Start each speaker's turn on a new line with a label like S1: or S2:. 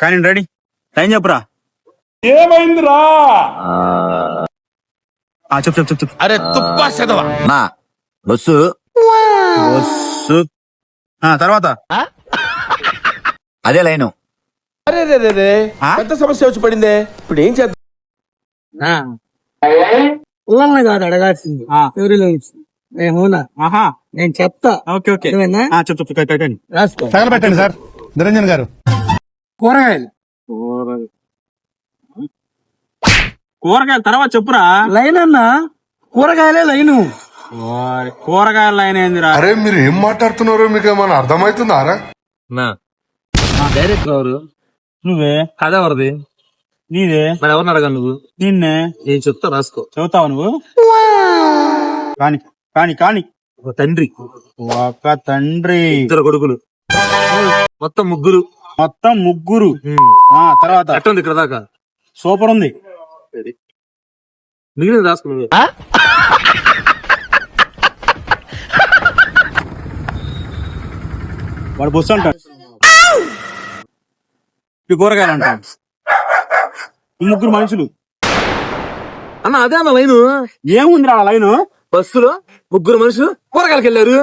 S1: కానీ ready time చెప్పురా.
S2: ఏమైందిరా?
S1: చెప్పు చెప్పు చెప్పు.
S2: అరే తుప్పా చదవా
S3: నా బస్సు
S1: బస్సు తర్వాత
S3: అదే లైను.
S2: అరే పెద్ద సమస్య వచ్చి పడిందే, ఇప్పుడు ఏం చేద్దాం?
S4: ఊళ్ళని కాదు అడగాల్సింది, ఎవరిలో అవునా? నేను చెప్తా.
S1: ఓకే ఓకే చెప్పు చెప్పు.
S4: రాసుకో.
S5: తగలబెట్టండి సార్ నిరంజన్ గారు.
S4: కూరగాయలు.
S1: కూరగాయలు తర్వాత చెప్పురా.
S4: లైన్ అన్నా, కూరగాయలే లైను.
S1: కూరగాయల లైన్ ఏందిరా?
S6: అరే మీరు ఏం మాట్లాడుతున్నారో మీకు ఏమైనా అర్థమవుతుందారా?
S4: డైరెక్టర్ ఎవరు?
S1: నువ్వే.
S4: కథ ఎవరిది?
S1: నీదే.
S4: మరి ఎవరిని అడగా నువ్వు?
S1: నిన్నే.
S4: నేను చెప్తా, రాసుకో.
S1: చదువుతావు నువ్వు? కాని కాని కాని.
S4: ఒక తండ్రి,
S1: ఒక తండ్రి,
S4: ఇద్దరు కొడుకులు, మొత్తం ముగ్గురు.
S1: తర్వాత
S4: ఎట్టుంది ఇక్కడ దాకా?
S1: సూపర్ ఉంది.
S4: మిగిలిన రాసుకో నువ్వు.
S1: వాడు బస్సు అంటాడు, ఈ కూరగాయలు అంటాడు, ఈ ముగ్గురు మనుషులు.
S4: అన్న అదే అన్న లైను.
S1: ఏముందిరా లైను?
S4: బస్సులో ముగ్గురు మనుషులు కూరగాయలకి వెళ్ళారు.